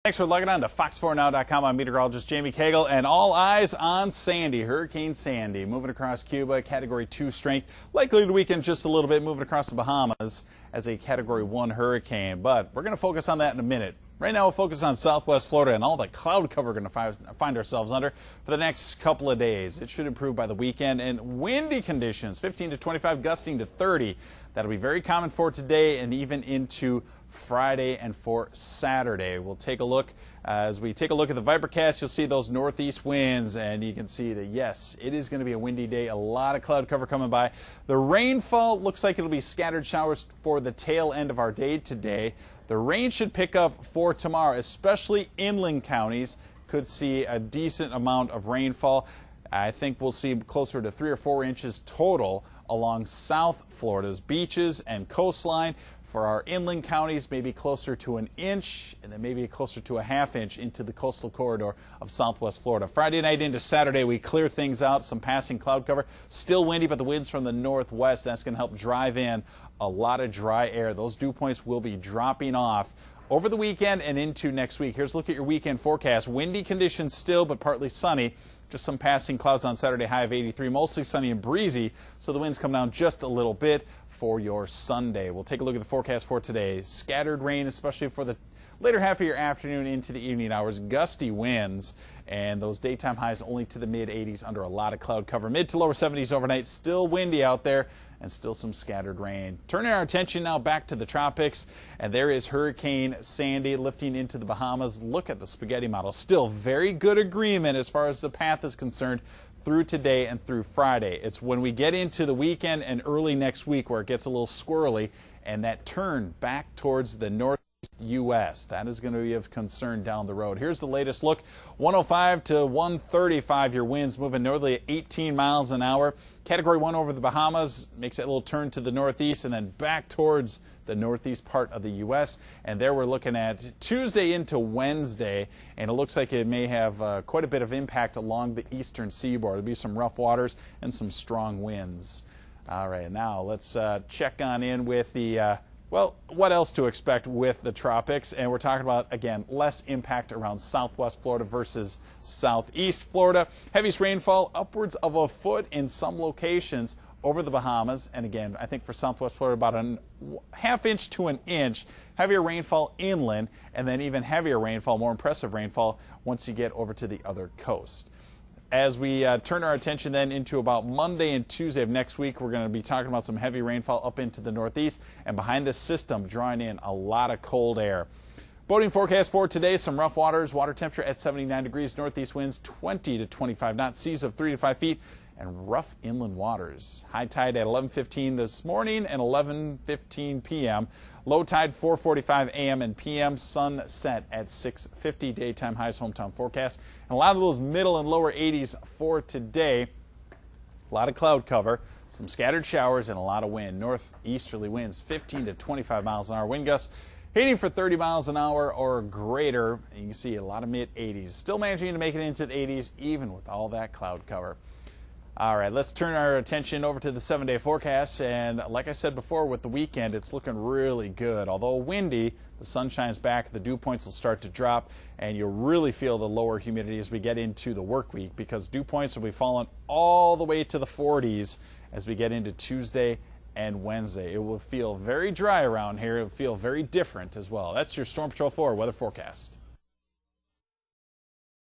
Thanks for logging on to Fox4Now.com. I'm meteorologist Jamie Cagle, and all eyes on Sandy, Hurricane Sandy, moving across Cuba, Category 2 strength, likely to weaken just a little bit, moving across the Bahamas as a Category 1 hurricane. But we're going to focus on that in a minute. Right now, we'll focus on southwest Florida and all the cloud cover we're going to find ourselves under for the next couple of days. It should improve by the weekend, and windy conditions, 15 to 25, gusting to 30. That'll be very common for today and even into Friday and for Saturday. We'll take a look. As we take a look at the VIPIR, you'll see those northeast winds, and you can see that, yes, it is going to be a windy day. A lot of cloud cover coming by. The rainfall looks like it'll be scattered showers for the tail end of our day today. The rain should pick up for tomorrow, especially inland counties. Could see a decent amount of rainfall. I think we'll see closer to 3 or 4 inches total along South Florida's beaches and coastline. For our inland counties, maybe closer to an inch, and then maybe closer to a ½ inch into the coastal corridor of southwest Florida. Friday night into Saturday, we clear things out, some passing cloud cover. Still windy, but the winds from the northwest, that's going to help drive in a lot of dry air. Those dew points will be dropping off over the weekend and into next week. Here's a look at your weekend forecast. Windy conditions still, but partly sunny. Just some passing clouds on Saturday, high of 83, mostly sunny and breezy, so the winds come down just a little bit for your Sunday. We'll take a look at the forecast for today. Scattered rain, especially for the later half of your afternoon into the evening hours. Gusty winds, and those daytime highs only to the mid-80s under a lot of cloud cover. Mid to lower 70s overnight. Still windy out there and still some scattered rain. Turning our attention now back to the tropics, and there is Hurricane Sandy lifting into the Bahamas. Look at the spaghetti model. Still very good agreement as far as the path is concerned through today and through Friday. It's when we get into the weekend and early next week where it gets a little squirrely, and that turn back towards the northeast U.S. That is going to be of concern down the road. Here's the latest look. 105 to 135, your winds moving northerly at 18 miles an hour. Category 1 over the Bahamas makes that little turn to the northeast and then back towards the northeast part of the U.S. And there we're looking at Tuesday into Wednesday, and it looks like it may have quite a bit of impact along the eastern seaboard. There'll be some rough waters and some strong winds. All right, now let's check on in with the well, what else to expect with the tropics? And we're talking about, again, less impact around southwest Florida versus southeast Florida. Heaviest rainfall upwards of a foot in some locations over the Bahamas. And again, I think for southwest Florida, about a ½ inch to an inch. Heavier rainfall inland, and then even heavier rainfall, more impressive rainfall once you get over to the other coast. As we turn our attention then into about Monday and Tuesday of next week, we're going to be talking about some heavy rainfall up into the northeast, and behind this system drawing in a lot of cold air. Boating forecast for today, some rough waters, water temperature at 79 degrees, northeast winds 20 to 25 knots, seas of 3 to 5 feet, and rough inland waters. High tide at 11:15 this morning and 11:15 p.m. Low tide 4:45 a.m. and p.m. Sunset at 6:50. Daytime highs hometown forecast. And a lot of those middle and lower 80s for today. A lot of cloud cover, some scattered showers, and a lot of wind. Northeasterly winds 15 to 25 miles an hour. Wind gusts hitting for 30 miles an hour or greater. And you can see a lot of mid-80s. Still managing to make it into the 80s even with all that cloud cover. All right, let's turn our attention over to the 7-day forecast. And like I said before, with the weekend, it's looking really good. Although windy, the sun shines back, the dew points will start to drop, and you'll really feel the lower humidity as we get into the work week, because dew points will be falling all the way to the 40s as we get into Tuesday and Wednesday. It will feel very dry around here. It will feel very different as well. That's your Storm Patrol 4 weather forecast.